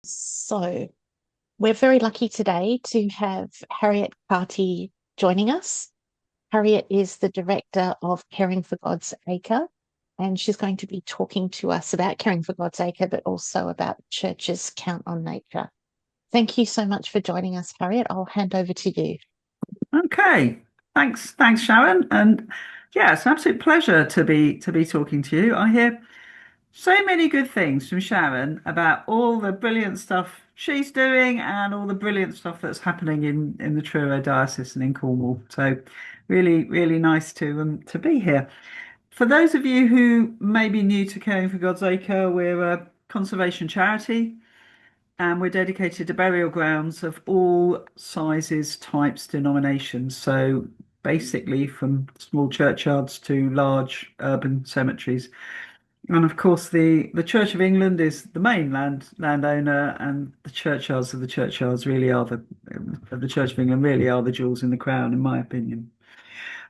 So, we're very lucky today to have Harriet Carty joining us. Harriet is the director of Caring for God's Acre, and she's going to be talking to us about Caring for God's Acre, but also about churches count on nature. Thank you so much for joining us, Harriet. I'll hand over to you. Okay. Thanks, Sharon. And yeah, it's an absolute pleasure to be talking to you. I hear so many good things from Sharon about all the brilliant stuff she's doing and all the brilliant stuff that's happening in the Truro Diocese and in Cornwall. So really, really nice to be here. For those of you who may be new to Caring for God's Acre, we're a conservation charity and we're dedicated to burial grounds of all sizes, types, denominations. So basically from small churchyards to large urban cemeteries. And of course, the Church of England is the main landowner, and the churchyards of the churchyards really are the Church of England really are the jewels in the crown, in my opinion.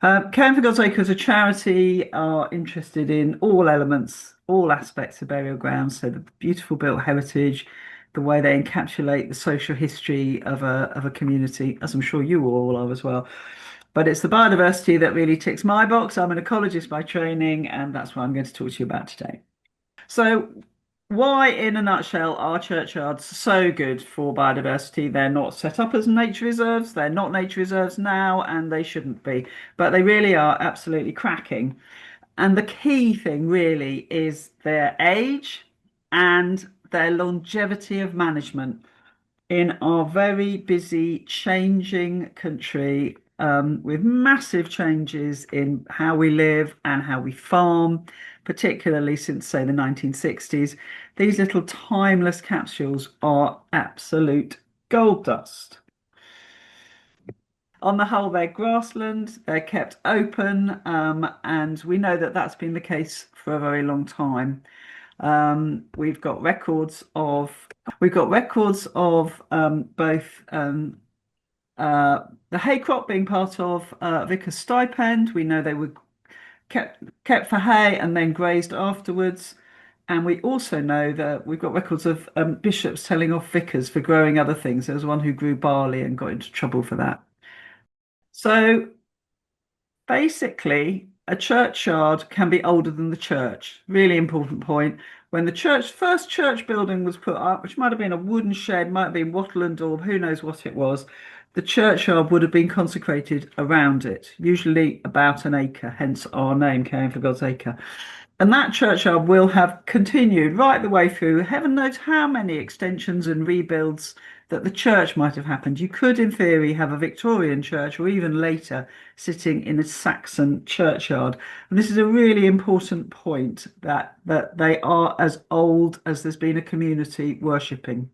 Caring for God's Acre as a charity are interested in all elements, all aspects of burial grounds. So the beautiful built heritage, the way they encapsulate the social history of a community, as I'm sure you all are as well. But it's the biodiversity that really ticks my box. I'm an ecologist by training, and that's what I'm going to talk to you about today. So, why, in a nutshell, are churchyards so good for biodiversity? They're not set up as nature reserves, they're not nature reserves now, and they shouldn't be, but they really are absolutely cracking. And the key thing really is their age and their longevity of management in our very busy, changing country, with massive changes in how we live and how we farm, particularly since, say, the 1960s. These little timeless capsules are absolute gold dust. On the whole, they're grassland, they're kept open, and we know that that's been the case for a very long time. We've got records of both the hay crop being part of Vicar's stipend. We know they were kept for hay and then grazed afterwards. And we also know that we've got records of bishops telling off vicars for growing other things. There was one who grew barley and got into trouble for that. So basically, a churchyard can be older than the church. Really important point. When the first church building was put up, which might have been a wooden shed, might have been wattle and daub, who knows what it was, the churchyard would have been consecrated around it, usually about an acre, hence our name, Caring for God's Acre. And that churchyard will have continued right the way through. Heaven knows how many extensions and rebuilds that the church might have happened. You could, in theory, have a Victorian church or even later sitting in a Saxon churchyard. And this is a really important point that they are as old as there's been a community worshipping.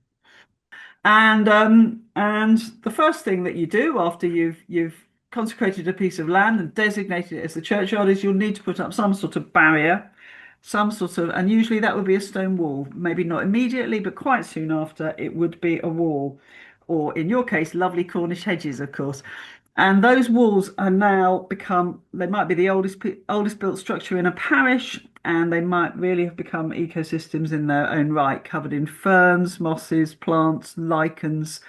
And the first thing that you do after you've consecrated a piece of land and designated it as the churchyard is you'll need to put up some sort of barrier, and usually that would be a stone wall. Maybe not immediately, but quite soon after it would be a wall, or in your case, lovely Cornish hedges, of course. And those walls are now become, they might be the oldest built structure in a parish, and they might really have become ecosystems in their own right, covered in ferns, mosses, plants, lichens,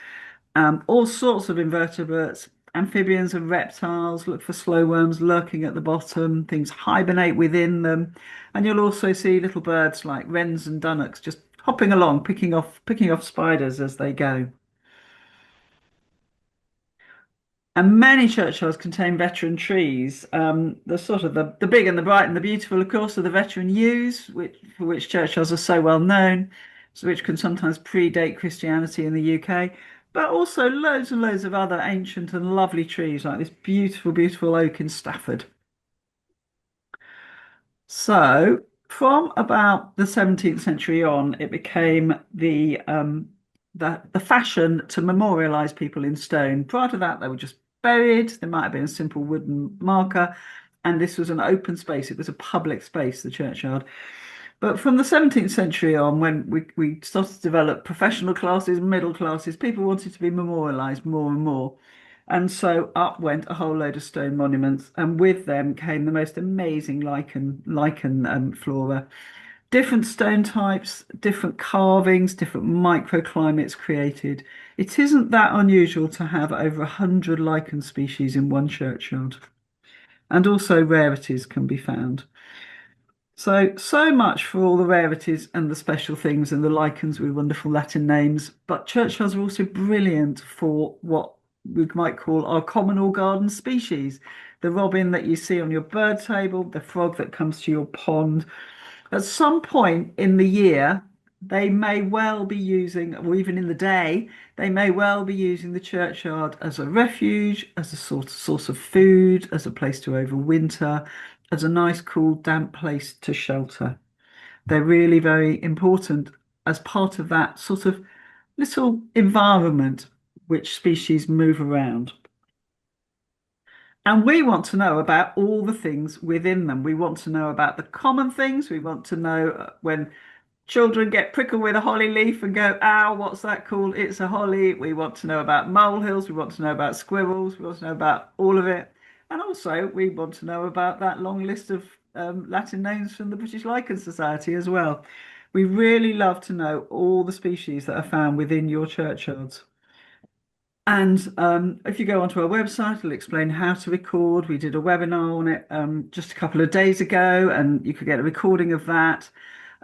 all sorts of invertebrates, amphibians and reptiles. Look for slow worms lurking at the bottom. Things hibernate within them, and you'll also see little birds like wrens and dunnocks just hopping along, picking off spiders as they go. And many churchyards contain veteran trees. The sort of the big and the bright and the beautiful, of course, are the veteran yews, for which churchyards are so well known, so which can sometimes predate Christianity in the UK, but also loads and loads of other ancient and lovely trees, like this beautiful, beautiful oak in Stafford. So, from about the 17th century on, it became the fashion to memorialize people in stone. Prior to that, they were just buried. There might have been a simple wooden marker, and this was an open space. It was a public space, the churchyard. But from the 17th century on, when we started to develop professional classes, middle classes, people wanted to be memorialized more and more. And so up went a whole load of stone monuments, and with them came the most amazing lichen flora. different stone types, different carvings, different microclimates created. It isn't that unusual to have over 100 lichen species in one churchyard. And also rarities can be found. So much for all the rarities and the special things and the lichens with wonderful Latin names. But churchyards are also brilliant for what we might call our common or garden species. The robin that you see on your bird table, the frog that comes to your pond. At some point in the year, they may well be using, or even in the day, they may well be using the churchyard as a refuge, as a source of food, as a place to overwinter, as a nice, cool, damp place to shelter. They're really very important as part of that sort of little environment which species move around. And we want to know about all the things within them. We want to know about the common things. We want to know when children get prickled with a holly leaf and go, ow, what's that called? It's a holly. We want to know about molehills. We want to know about squirrels. We want to know about all of it. And also, we want to know about that long list of Latin names from the British Lichen Society as well. We really love to know all the species that are found within your churchyards. And if you go onto our website, it'll explain how to record. We did a webinar on it just a couple of days ago, and you could get a recording of that.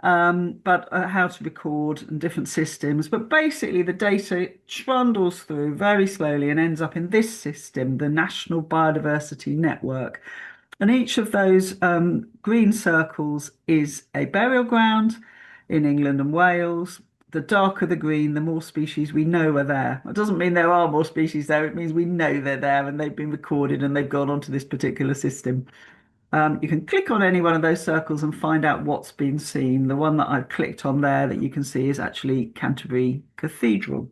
But how to record and different systems. But basically, the data trundles through very slowly and ends up in this system, the National Biodiversity Network. And each of those green circles is a burial ground in England and Wales. The darker the green, the more species we know are there. It doesn't mean there are more species there. It means we know they're there and they've been recorded and they've gone onto this particular system. You can click on any one of those circles and find out what's been seen. The one that I've clicked on there that you can see is actually Canterbury Cathedral.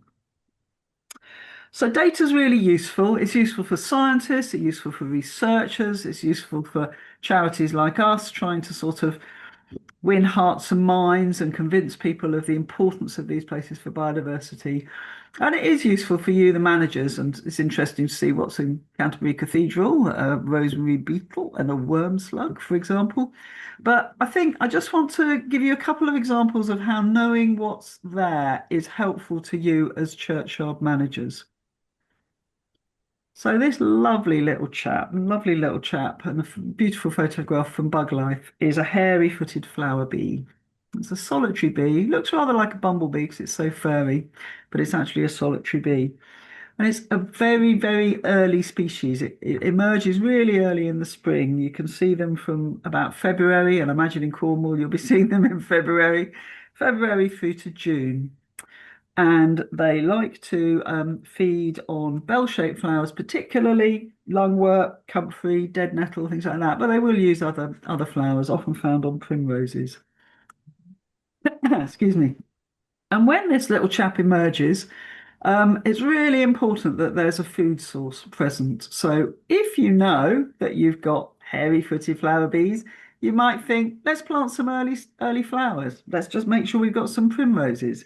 So data is really useful. It's useful for scientists, it's useful for researchers, it's useful for charities like us trying to sort of win hearts and minds and convince people of the importance of these places for biodiversity. And it is useful for you, the managers, and it's interesting to see what's in Canterbury Cathedral, a rosemary beetle and a worm slug, for example. But I think I just want to give you a couple of examples of how knowing what's there is helpful to you as churchyard managers. So this lovely little chap, and a beautiful photograph from Bug Life is a hairy-footed flower bee. It's a solitary bee. It looks rather like a bumblebee because it's so furry, but it's actually a solitary bee. And it's a very, very early species. It emerges really early in the spring. You can see them from about February, and I imagine in Cornwall you'll be seeing them in February through to June. And they like to feed on bell-shaped flowers, particularly lungwort, comfrey, dead nettle, things like that. But they will use other flowers, often found on primroses. Excuse me. And when this little chap emerges, it's really important that there's a food source present. So if you know that you've got hairy-footed flower bees, you might think, let's plant some early flowers. Let's just make sure we've got some primroses.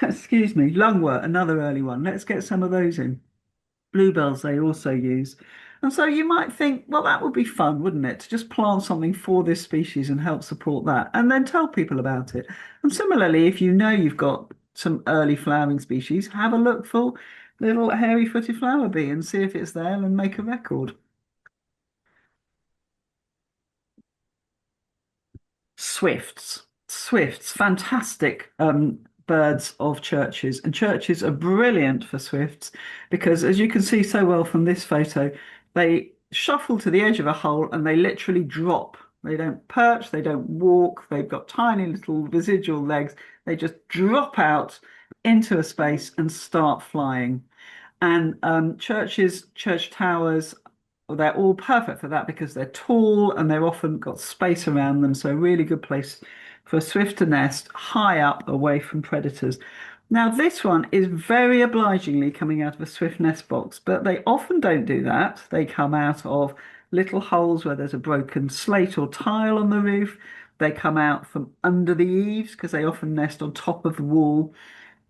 Excuse me, lungwort, another early one. Let's get some of those in. Bluebells they also use. And so you might think, well, that would be fun, wouldn't it? To just plant something for this species and help support that, and then tell people about it. And similarly, if you know you've got some early flowering species, have a look for little hairy-footed flower bee and see if it's there and make a record. Swifts, fantastic birds of churches, and churches are brilliant for swifts because, as you can see so well from this photo, they shuffle to the edge of a hole and they literally drop. They don't perch, they don't walk, they've got tiny little residual legs. They just drop out into a space and start flying. And church towers, well, they're all perfect for that because they're tall and they're often got space around them. So a really good place for a swift to nest high up away from predators. Now, this one is very obligingly coming out of a swift nest box, but they often don't do that. They come out of little holes where there's a broken slate or tile on the roof. They come out from under the eaves because they often nest on top of the wall.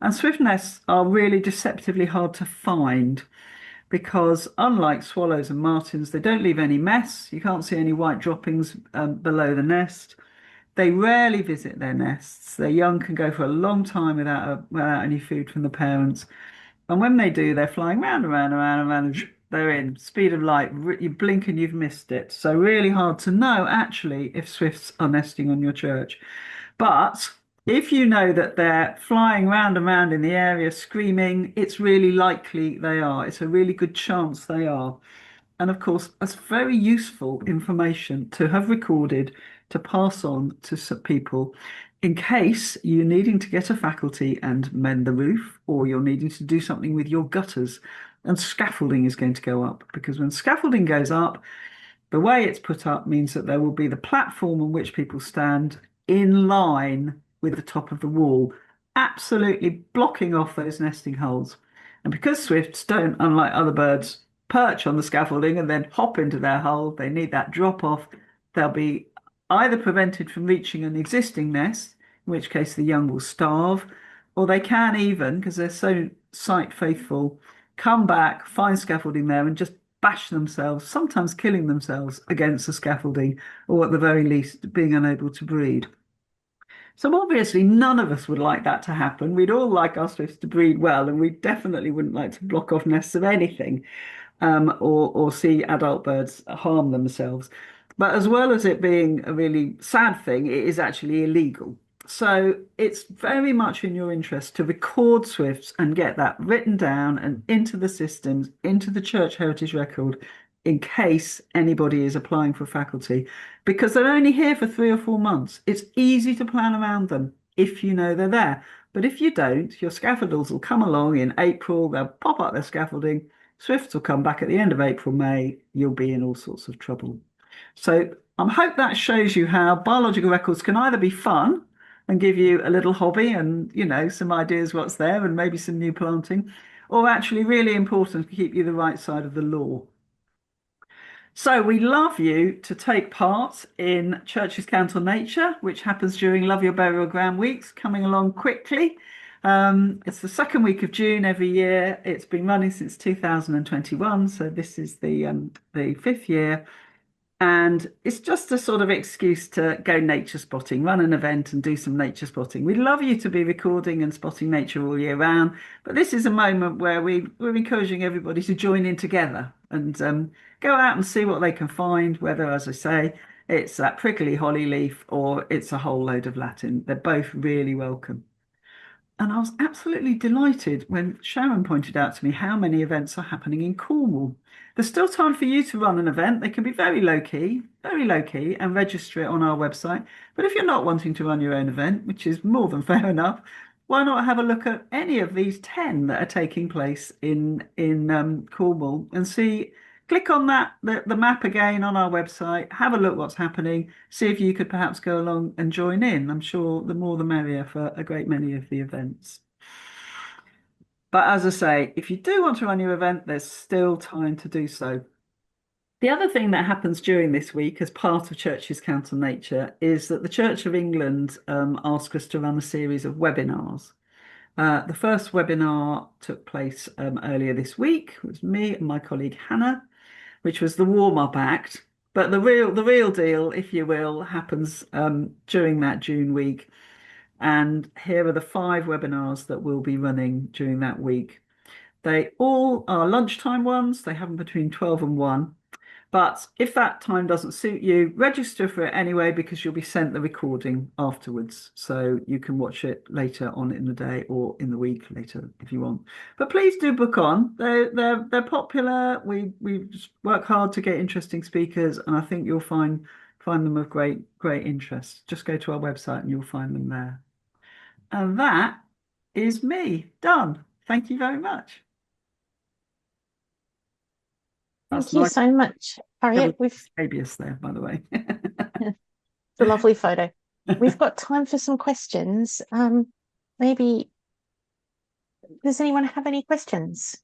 And swift nests are really deceptively hard to find because unlike swallows and martins, they don't leave any mess. You can't see any white droppings below the nest. They rarely visit their nests. Their young can go for a long time without any food from the parents. And when they do, they're flying round and round and round and round. And they're in speed of light. You blink and you've missed it. So really hard to know actually if swifts are nesting on your church. But if you know that they're flying round and round in the area screaming, it's really likely they are. It's a really good chance they are. And of course, that's very useful information to have recorded to pass on to some people in case you're needing to get a faculty and mend the roof, or you're needing to do something with your gutters. And scaffolding is going to go up because when scaffolding goes up, the way it's put up means that there will be the platform on which people stand in line with the top of the wall, absolutely blocking off those nesting holes. And because swifts don't, unlike other birds, perch on the scaffolding and then hop into their hole, they need that drop off. They'll be either prevented from reaching an existing nest, in which case the young will starve, or they can even, because they're so site faithful, come back, find scaffolding there, and just bash themselves, sometimes killing themselves against the scaffolding, or at the very least, being unable to breed. So obviously, none of us would like that to happen. We'd all like our swifts to breed well, and we definitely wouldn't like to block off nests of anything, or see adult birds harm themselves. But as well as it being a really sad thing, it is actually illegal. So it's very much in your interest to record swifts and get that written down and into the systems, into the Church Heritage Record, in case anybody is applying for faculty, because they're only here for 3 or 4 months. It's easy to plan around them if you know they're there. But if you don't, your scaffolders will come along in April, they'll pop up their scaffolding, swifts will come back at the end of April, May, you'll be in all sorts of trouble. So I hope that shows you how biological records can either be fun and give you a little hobby and, some ideas what's there and maybe some new planting, or actually really important to keep you the right side of the law. So we love you to take part in Churches Count on Nature, which happens during Love Your Burial Ground weeks, coming along quickly. It's the second week of June every year. It's been running since 2021, so this is the fifth year. And it's just a sort of excuse to go nature spotting, run an event and do some nature spotting. We'd love you to be recording and spotting nature all year round, but this is a moment where we're encouraging everybody to join in together and go out and see what they can find, whether, as I say, it's that prickly holly leaf or it's a whole load of Latin. They're both really welcome. And I was absolutely delighted when Sharon pointed out to me how many events are happening in Cornwall. There's still time for you to run an event. They can be very low key, and register it on our website. But if you're not wanting to run your own event, which is more than fair enough, why not have a look at any of these 10 that are taking place in Cornwall and see? Click on the map again on our website, have a look what's happening, see if you could perhaps go along and join in. I'm sure the more the merrier for a great many of the events. But as I say, if you do want to run your event, there's still time to do so. The other thing that happens during this week as part of Churches Count on Nature is that the Church of England asked us to run a series of webinars. The first webinar took place earlier this week. It was me and my colleague Hannah, which was the warm-up act. But the real deal, if you will, happens during that June week. And here are the 5 webinars that we'll be running during that week. They all are lunchtime ones. They happen between 12 and 1. But if that time doesn't suit you, register for it anyway, because you'll be sent the recording afterwards. So you can watch it later on in the day or in the week later if you want. But please do book on. They're popular. We work hard to get interesting speakers, and I think you'll find them of great interest. Just go to our website and you'll find them there. And that is me done. Thank you very much. Thank you so much, Harriet. We've habeas there, by the way. It's a lovely photo. We've got time for some questions. Maybe does anyone have any questions?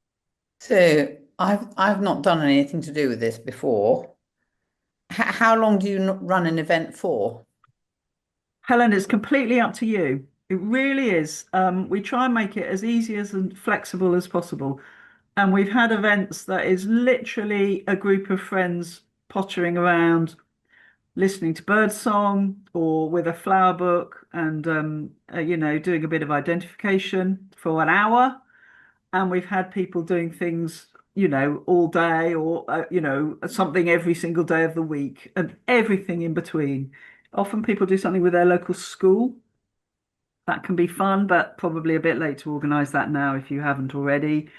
So I've not done anything to do with this before. How long do you run an event for? Helen, it's completely up to you. It really is. We try and make it as easy and flexible as possible. And we've had events that is literally a group of friends pottering around listening to birdsong or with a flower book and doing a bit of identification for an hour. And we've had people doing things, all day or something every single day of the week and everything in between. Often people do something with their local school. That can be fun, but probably a bit late to organise that now if you haven't already.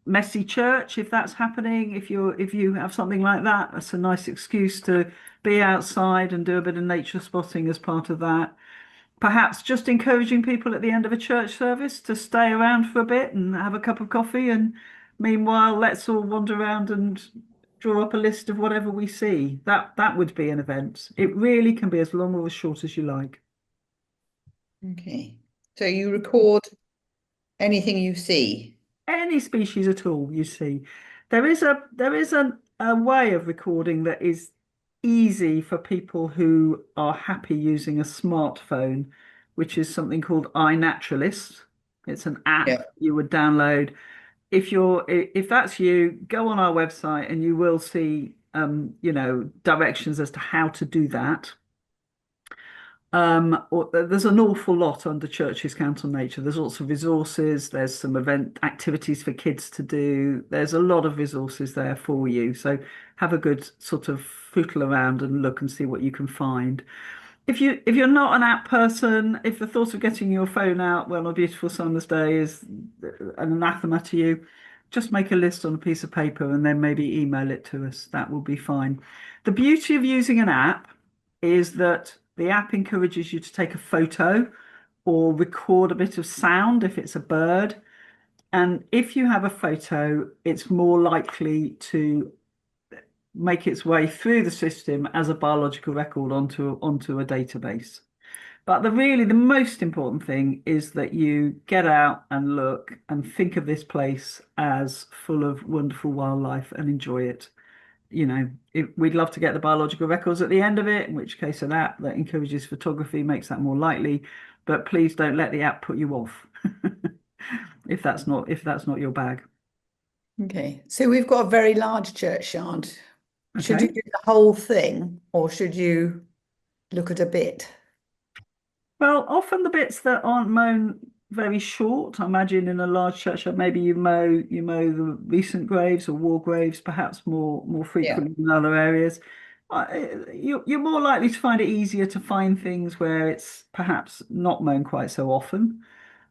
Messy church, if that's happening, if you have something like that, that's a nice excuse to be outside and do a bit of nature spotting as part of that. Perhaps just encouraging people at the end of a church service to stay around for a bit and have a cup of coffee, and meanwhile, let's all wander around and draw up a list of whatever we see. That would be an event. It really can be as long or as short as you like. Okay. So you record anything you see? Any species at all you see. There is a way of recording that is easy for people who are happy using a smartphone, which is something called iNaturalist. It's an app Yeah. you would download. If that's you, go on our website and you will see directions as to how to do that. There's an awful lot under Churches Count on Nature. There's lots of resources. There's some event activities for kids to do. There's a lot of resources there for you. So have a good sort of footle around and look and see what you can find. If you're not an app person, if the thought of getting your phone out well on a beautiful summer's day is an anathema to you, just make a list on a piece of paper and then maybe email it to us. That will be fine. The beauty of using an app is that the app encourages you to take a photo or record a bit of sound if it's a bird. And if you have a photo, it's more likely to make its way through the system as a biological record onto a database. But the most important thing is that you get out and look and think of this place as full of wonderful wildlife and enjoy it. We'd love to get the biological records at the end of it, in which case an app that encourages photography makes that more likely. But please don't let the app put you off if that's not your bag. Okay. So we've got a very large churchyard. Should you Okay. do the whole thing or should you look at a bit? Well, often the bits that aren't mown very short. I imagine in a large churchyard, maybe you mow the recent graves or war graves, perhaps more Yeah. frequently in other areas. You're more likely to find it easier to find things where it's perhaps not mown quite so often.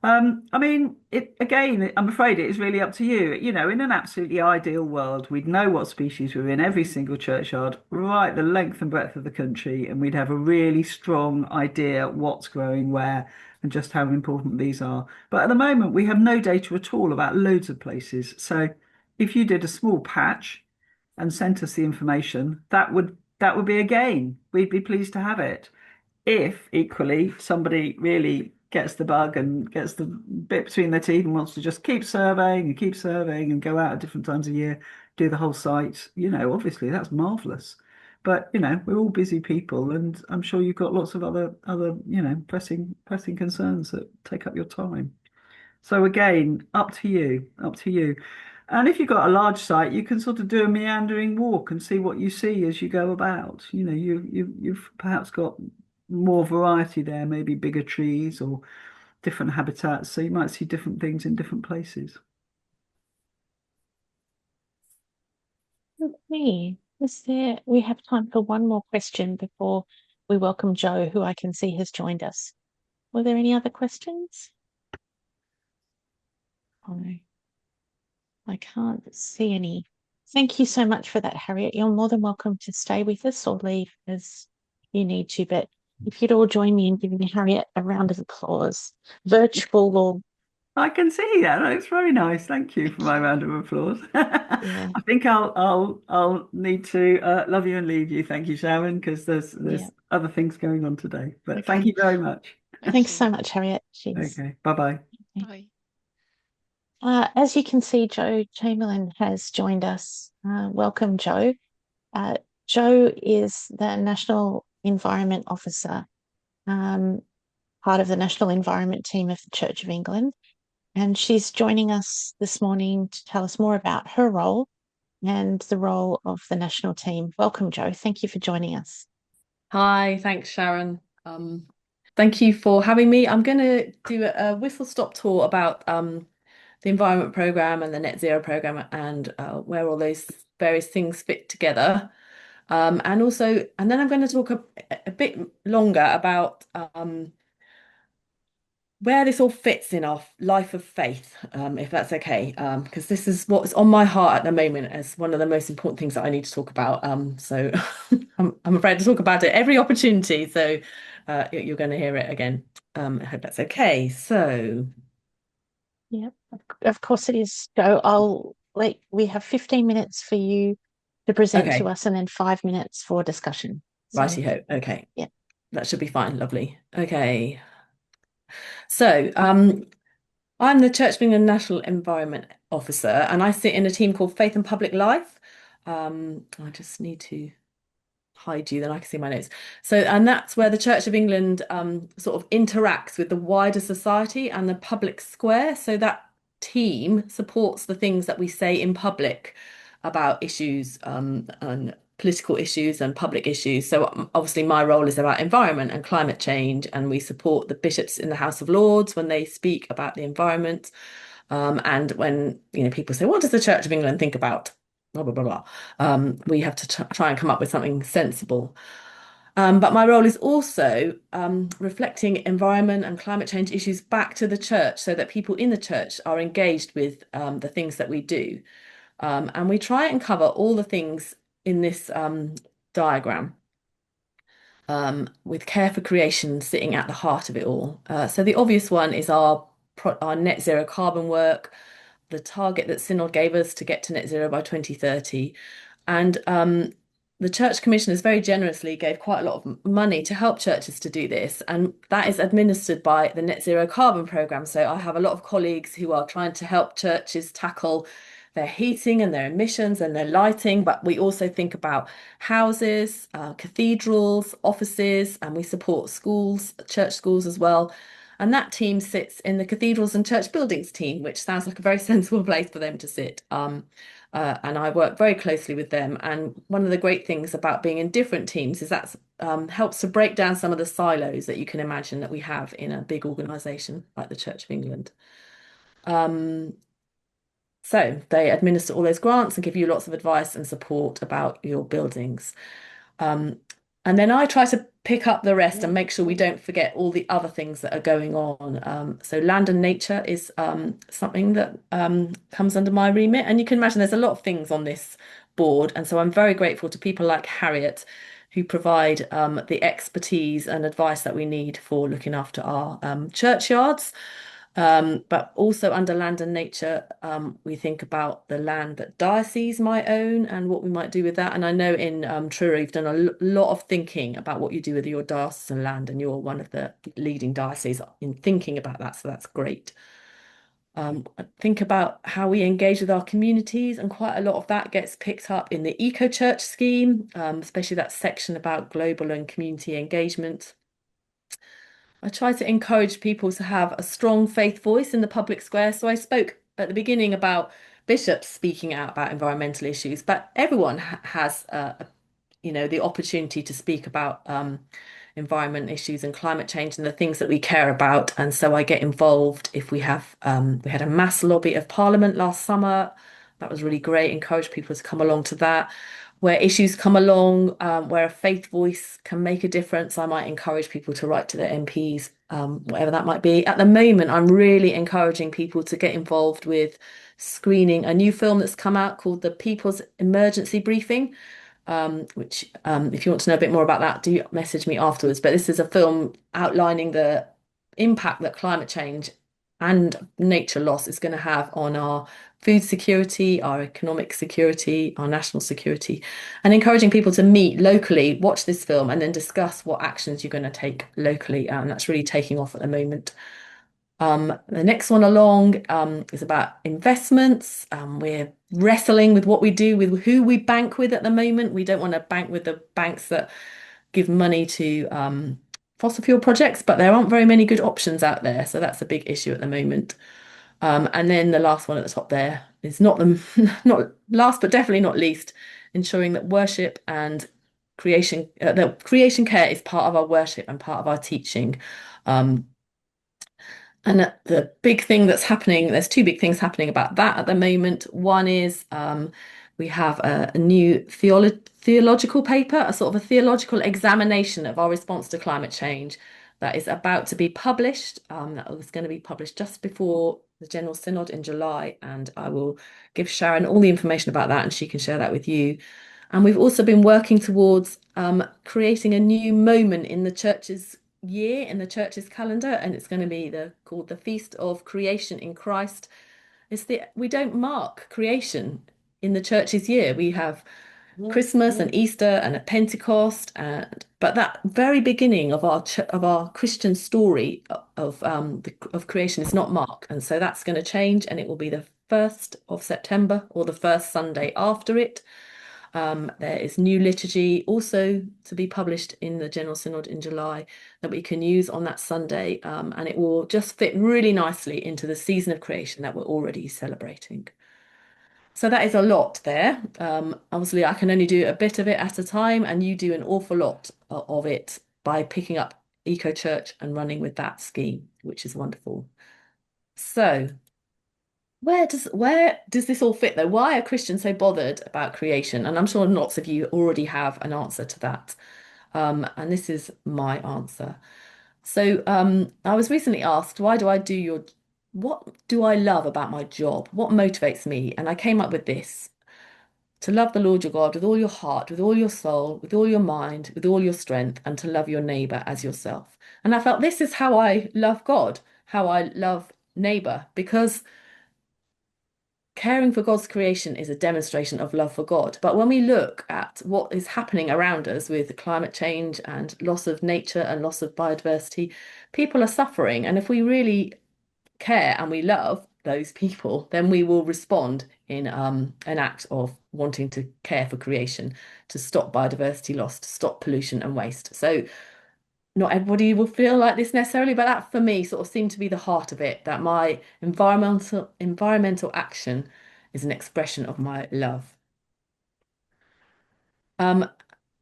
I mean, it again, I'm afraid it is really up to you. In an absolutely ideal world, we'd know what species were in every single churchyard, right the length and breadth of the country, and we'd have a really strong idea what's growing where and just how important these are. But at the moment, we have no data at all about loads of places. So if you did a small patch and sent us the information, that would be a gain. We'd be pleased to have it. If equally somebody really gets the bug and gets the bit between their teeth and wants to just keep surveying and go out at different times of year, do the whole site, obviously that's marvelous. But we're all busy people, and I'm sure you've got lots of other pressing concerns that take up your time. So again, up to you, up to you. And if you've got a large site, you can sort of do a meandering walk and see what you see as you go about. You've perhaps got more variety there, maybe bigger trees or different habitats. So you might see different things in different places. Okay. We have time for one more question before we welcome Joe, who I can see has joined us. Were there any other questions? Oh, I can't see any. Thank you so much for that, Harriet. You're more than welcome to stay with us or leave as you need to. But if you'd all join me in giving Harriet a round of applause, virtual or I can see that. That's very nice. Thank you for my round of applause. yeah, I think I'll need to love you and leave you. Thank you, Sharon, because there's yeah. other things going on today. But thank Okay. you very much. Thank Thanks you. so much, Harriet. Cheers. Okay. Bye bye. Bye. As you can see, Joe Chamberlain has joined us. Welcome, Joe. Uh, Joe is the National Environment Officer, um, part of the National Environment Team of the Church of England. And she's joining us this morning to tell us more about her role and the role of the national team. Welcome, Jo. Thank you for joining us. Hi, thanks, Sharon. Thank you for having me. I'm going to do a whistle-stop tour about the environment program and the net zero program and where all those various things fit together. And then I'm going to talk a bit longer about where this all fits in our life of faith, if that's okay, because this is what's on my heart at the moment as one of the most important things that I need to talk about. So I'm afraid to talk about it every opportunity. So you're going to hear it again. I hope that's okay. So Yeah, of course it is, Jo. We have 15 minutes for you to present to okay, us and then 5 minutes for discussion. So, righty-ho. Okay, yeah. that should be fine. Lovely. Okay. So I'm the Church of England National Environment Officer, and I sit in a team called Faith and Public Life. I just need to hide you, then I can see my notes. So, and that's where the Church of England sort of interacts with the wider society and the public square. So that team supports the things that we say in public about issues and political issues and public issues. So obviously my role is about environment and climate change, and we support the bishops in the House of Lords when they speak about the environment. And when people say, what does the Church of England think about blah blah blah blah, we have to try and come up with something sensible. But my role is also reflecting environment and climate change issues back to the church so that people in the church are engaged with the things that we do. And we try and cover all the things in this diagram, with care for creation sitting at the heart of it all. So the obvious one is our net zero carbon work, the target that Synod gave us to get to net zero by 2030. And the Church Commissioners very generously gave quite a lot of money to help churches to do this. And that is administered by the Net Zero Carbon Programme. So I have a lot of colleagues who are trying to help churches tackle their heating and their emissions and their lighting, but we also think about houses, cathedrals, offices, and we support schools, church schools as well. And that team sits in the cathedrals and church buildings team, which sounds like a very sensible place for them to sit. And I work very closely with them. And one of the great things about being in different teams is that helps to break down some of the silos that you can imagine that we have in a big organisation like the Church of England. So they administer all those grants and give you lots of advice and support about your buildings. And then I try to pick up the rest and make sure we don't forget all the other things that are going on. So land and nature is something that comes under my remit. And you can imagine there's a lot of things on this board. And so I'm very grateful to people like Harriet who provide the expertise and advice that we need for looking after our churchyards. But also under land and nature, we think about the land that dioceses might own and what we might do with that. And I know in Truro, you've done a lot of thinking about what you do with your diocesan land, and you're one of the leading dioceses in thinking about that. So that's great. Think about how we engage with our communities, and quite a lot of that gets picked up in the Eco Church scheme, especially that section about global and community engagement. I try to encourage people to have a strong faith voice in the public square. So I spoke at the beginning about bishops speaking out about environmental issues, but everyone has, the opportunity to speak about environment issues and climate change and the things that we care about. And so I get involved if we had a mass lobby of Parliament last summer. That was really great. Encourage people to come along to that. Where issues come along, where a faith voice can make a difference, I might encourage people to write to their MPs, whatever that might be. At the moment, I'm really encouraging people to get involved with screening a new film that's come out called The People's Emergency Briefing, which, if you want to know a bit more about that, do message me afterwards. But this is a film outlining the impact that climate change and nature loss is going to have on our food security, our economic security, our national security, and encouraging people to meet locally, watch this film, and then discuss what actions you're going to take locally. And that's really taking off at the moment. The next one along is about investments. We're wrestling with what we do with who we bank with at the moment. We don't want to bank with the banks that give money to fossil fuel projects, but there aren't very many good options out there. So that's a big issue at the moment. And then the last one at the top there is not the not last but definitely not least, ensuring that worship and that creation care is part of our worship and part of our teaching. And the big thing that's happening, there's two big things happening about that at the moment. One is we have a new theological paper, a sort of a theological examination of our response to climate change that is about to be published. That was going to be published just before the General Synod in July, and I will give Sharon all the information about that and she can share that with you. And we've also been working towards creating a new moment in the church's year, in the church's calendar, and it's going to be called the Feast of Creation in Christ. We don't mark creation in the church's year. We have Christmas and Easter and a Pentecost, but that very beginning of our Christian story of creation is not marked, and so that's going to change, and it will be the 1st of September or the first Sunday after it. There is new liturgy also to be published in the General Synod in July that we can use on that Sunday, and it will just fit really nicely into the season of creation that we're already celebrating. So that is a lot there. Obviously, I can only do a bit of it at a time, and you do an awful lot of it by picking up Eco Church and running with that scheme, which is wonderful. So where does this all fit though? Why are Christians so bothered about creation? And I'm sure lots of you already have an answer to that. And this is my answer. So I was recently asked, what do I love about my job? What motivates me? And I came up with this: to love the Lord your God with all your heart, with all your soul, with all your mind, with all your strength, and to love your neighbor as yourself. And I felt this is how I love God, how I love neighbor, because caring for God's creation is a demonstration of love for God. But when we look at what is happening around us with climate change and loss of nature and loss of biodiversity, people are suffering. And if we really care and we love those people, then we will respond in an act of wanting to care for creation, to stop biodiversity loss, to stop pollution and waste. So not everybody will feel like this necessarily, but that for me sort of seemed to be the heart of it, that my environmental action is an expression of my love. And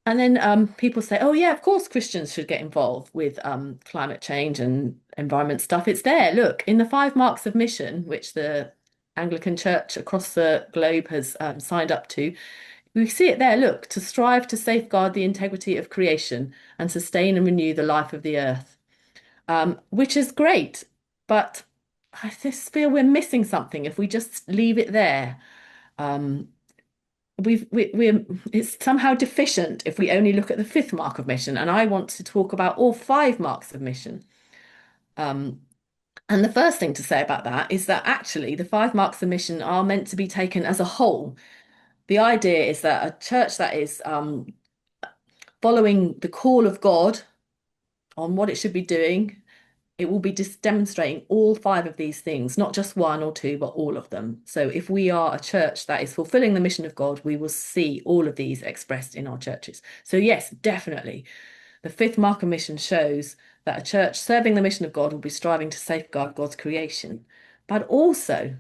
then people say, oh yeah, of course Christians should get involved with climate change and environment stuff. It's there, look, in the 5 marks of mission, which the Anglican Church across the globe has signed up to. We see it there, look, to strive to safeguard the integrity of creation and sustain and renew the life of the earth, which is great, but I just feel we're missing something if we just leave it there. It's somehow deficient if we only look at the 5th mark of mission, and I want to talk about all 5 marks of mission. And the first thing to say about that is that actually the 5 marks of mission are meant to be taken as a whole. The idea is that a church that is following the call of God on what it should be doing, it will be just demonstrating all 5 of these things, not just 1 or 2, but all of them. So if we are a church that is fulfilling the mission of God, we will see all of these expressed in our churches. So yes, definitely. The 5th mark of mission shows that a church serving the mission of God will be striving to safeguard God's creation, but also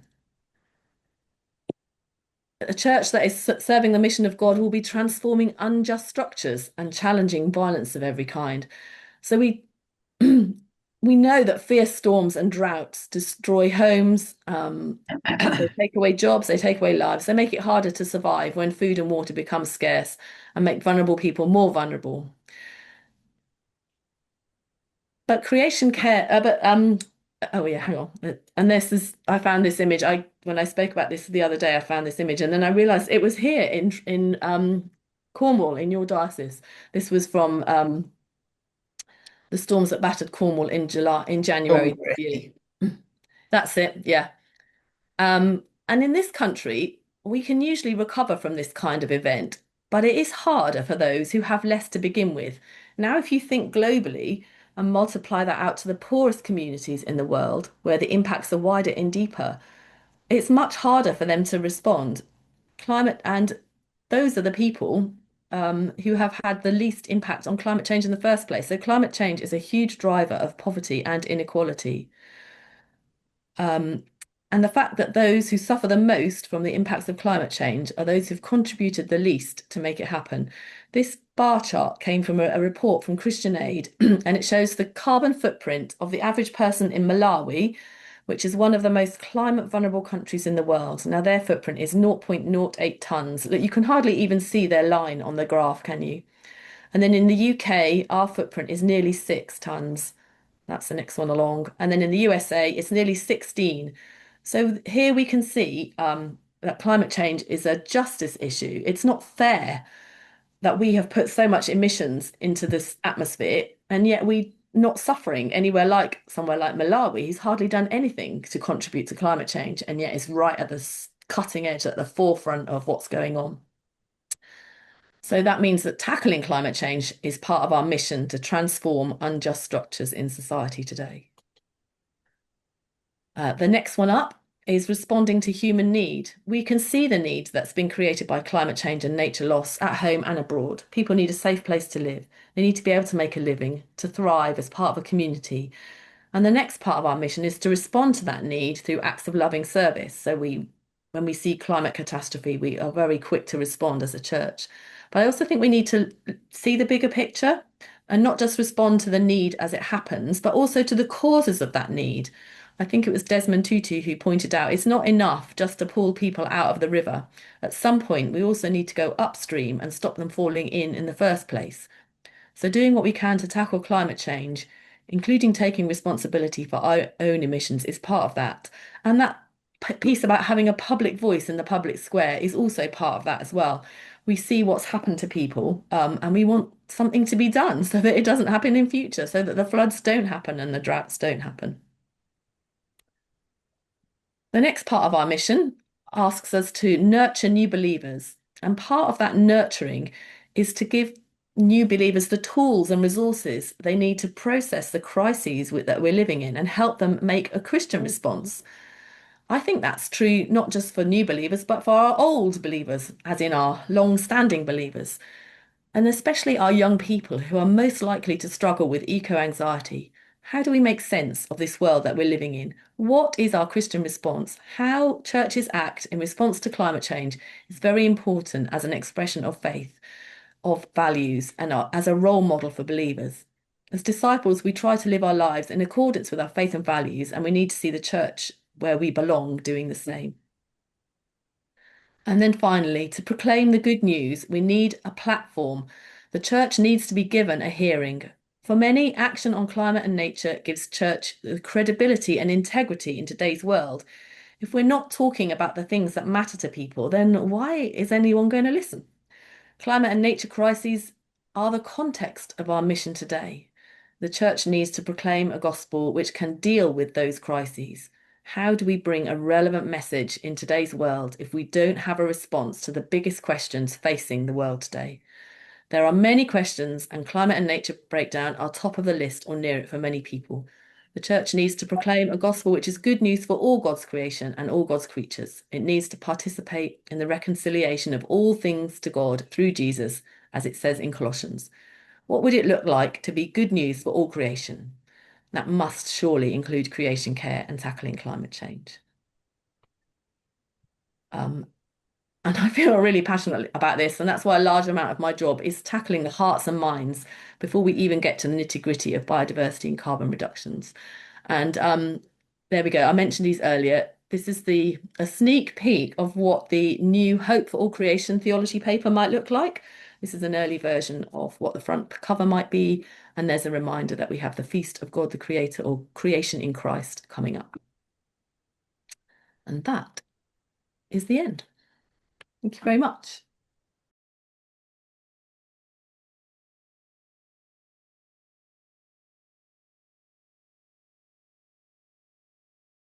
a church that is serving the mission of God will be transforming unjust structures and challenging violence of every kind. So we know that fierce storms and droughts destroy homes, they take away jobs, they take away lives, they make it harder to survive when food and water become scarce and make vulnerable people more vulnerable. But creation care, oh yeah, hang on. And I found this image. When I spoke about this the other day, I found this image, and then I realized it was here in Cornwall, in your diocese. This was from the storms that battered Cornwall in January this year. That's it, yeah. And in this country, we can usually recover from this kind of event, but it is harder for those who have less to begin with. Now, if you think globally and multiply that out to the poorest communities in the world, where the impacts are wider and deeper, it's much harder for them to respond. And those are the people who have had the least impact on climate change in the first place. So climate change is a huge driver of poverty and inequality. And And the fact that those who suffer the most from the impacts of climate change are those who've contributed the least to make it happen. This bar chart came from a report from Christian Aid, and it shows the carbon footprint of the average person in Malawi, which is one of the most climate vulnerable countries in the world. Now, their footprint is 0.08 tons. Look, you can hardly even see their line on the graph, can you? And then in the UK, our footprint is nearly 6 tons. That's the next one along. And then in the USA, it's nearly 16. So here we can see that climate change is a justice issue. It's not fair that we have put so much emissions into this atmosphere, and yet we're not suffering anywhere like somewhere like Malawi, who's hardly done anything to contribute to climate change, and yet is right at the cutting edge, at the forefront of what's going on. So that means that tackling climate change is part of our mission to transform unjust structures in society today. The next one up is responding to human need. We can see the need that's been created by climate change and nature loss at home and abroad. People need a safe place to live. They need to be able to make a living, to thrive as part of a community. And the next part of our mission is to respond to that need through acts of loving service. So when we see climate catastrophe, we are very quick to respond as a church. But I also think we need to see the bigger picture and not just respond to the need as it happens, but also to the causes of that need. I think it was Desmond Tutu who pointed out it's not enough just to pull people out of the river. At some point, we also need to go upstream and stop them falling in the first place. So doing what we can to tackle climate change, including taking responsibility for our own emissions, is part of that. And that piece about having a public voice in the public square is also part of that as well. We see what's happened to people, and we want something to be done so that it doesn't happen in future, so that the floods don't happen and the droughts don't happen. The next part of our mission asks us to nurture new believers. And part of that nurturing is to give new believers the tools and resources they need to process the crises that we're living in and help them make a Christian response. I think that's true not just for new believers, but for our old believers, as in our long-standing believers, and especially our young people who are most likely to struggle with eco-anxiety. How do we make sense of this world that we're living in? What is our Christian response? How churches act in response to climate change is very important as an expression of faith, of values, and as a role model for believers. As disciples, we try to live our lives in accordance with our faith and values, and we need to see the church where we belong doing the same. And then finally, to proclaim the good news, we need a platform. The church needs to be given a hearing. For many, action on climate and nature gives church the credibility and integrity in today's world. If we're not talking about the things that matter to people, then why is anyone going to listen? Climate and nature crises are the context of our mission today. The church needs to proclaim a gospel which can deal with those crises. How do we bring a relevant message in today's world if we don't have a response to the biggest questions facing the world today? There are many questions, and climate and nature breakdown are top of the list or near it for many people. The church needs to proclaim a gospel which is good news for all God's creation and all God's creatures. It needs to participate in the reconciliation of all things to God through Jesus, as it says in Colossians. What would it look like to be good news for all creation? That must surely include creation care and tackling climate change. And I feel really passionate about this, and that's why a large amount of my job is tackling the hearts and minds before we even get to the nitty-gritty of biodiversity and carbon reductions. And there we go. I mentioned these earlier. This is a sneak peek of what the new Hope for All Creation theology paper might look like. This is an early version of what the front cover might be. And there's a reminder that we have the Feast of God the Creator, or Creation in Christ, coming up. And that is the end. Thank you very much.